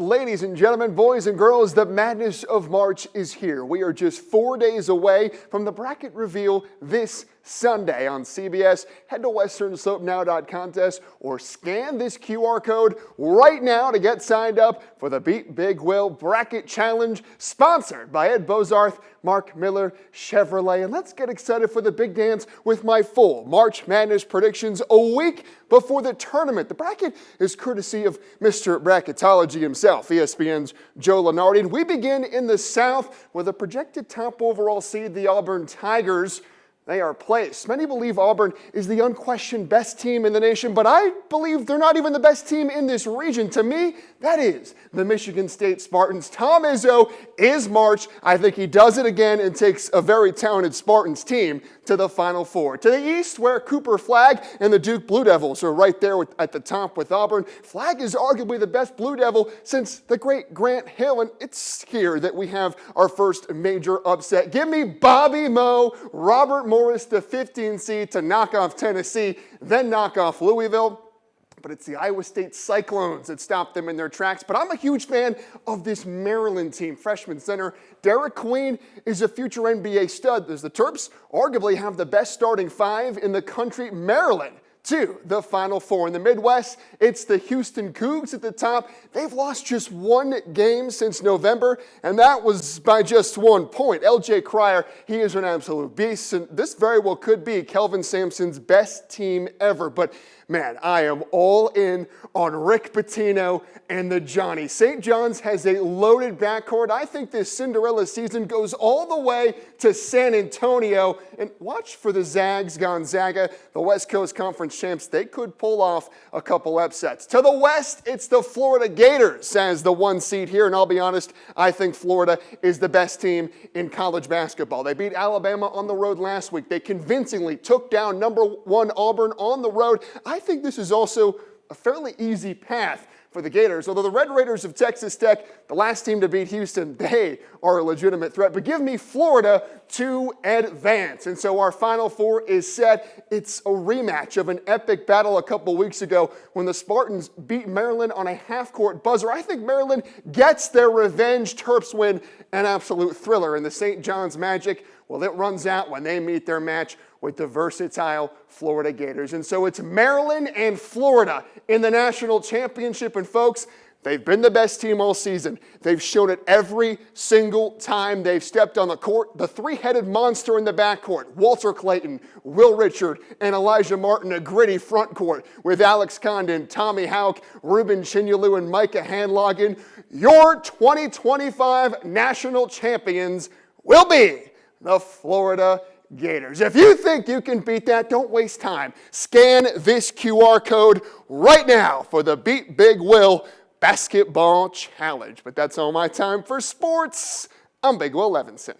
ladies and gentlemen, boys and girls, the madness of March is here. We are just 4 days away from the bracket reveal this Sunday on CBS. Head to WesternSlopeNow.contest or scan this QR code right now to get signed up for the Beat Big Will Bracket Challenge, sponsored by Ed Bozarth, Mark Miller Chevrolet. And let's get excited for the big dance with my full March Madness predictions a week before the tournament. The bracket is courtesy of Mr. Bracketology himself, ESPN's Joe Lunardi. And we begin in the South with a projected top overall seed, the Auburn Tigers. They are placed. Many believe Auburn is the unquestioned best team in the nation, but I believe they're not even the best team in this region. To me, that is the Michigan State Spartans. Tom Izzo is March. I think he does it again and takes a very talented Spartans team to the Final Four. To the east, where Cooper Flagg and the Duke Blue Devils are right there at the top with Auburn. Flagg is arguably the best Blue Devil since the great Grant Hill, and it's here that we have our first major upset. Give me Bobby Moe, Robert Morris, the 15 seed to knock off Tennessee, then knock off Louisville. But it's the Iowa State Cyclones that stopped them in their tracks. But I'm a huge fan of this Maryland team. Freshman center Derek Queen is a future NBA stud, as the Terps arguably have the best starting five in the country. Maryland to the Final Four. In the Midwest, it's the Houston Cougs at the top. They've lost just one game since November, and that was by just 1 point. LJ Cryer, he is an absolute beast, and this very well could be Kelvin Sampson's best team ever. But man, I am all in on Rick Pitino and the Johnny. St. John's has a loaded backcourt. I think this Cinderella season goes all the way to San Antonio. And watch for the Zags Gonzaga, the West Coast Conference champs. They could pull off a couple upsets. To the west, it's the Florida Gators as the 1 seed here. And I'll be honest, I think Florida is the best team in college basketball. They beat Alabama on the road last week. They convincingly took down number 1 Auburn on the road. I think this is also a fairly easy path for the Gators. Although the Red Raiders of Texas Tech, the last team to beat Houston, they are a legitimate threat. But give me Florida to advance. And so our Final Four is set. It's a rematch of an epic battle a couple weeks ago when the Spartans beat Maryland on a half-court buzzer. I think Maryland gets their revenge. Terps win an absolute thriller. And the St. John's Magic, well, it runs out when they meet their match with the versatile Florida Gators. And so it's Maryland and Florida in the national championship. And folks, they've been the best team all season. They've shown it every single time they've stepped on the court. The three-headed monster in the backcourt, Walter Clayton, Will Richard, and Elijah Martin, a gritty front court with Alex Condon, Tommy Houck, Ruben Chinyelu, and Micah Handloggin. Your 2025 national champions will be the Florida Gators. If you think you can beat that, don't waste time. Scan this QR code right now for the Beat Big Will Basketball Challenge. But that's all my time for sports. I'm Big Will Levinson.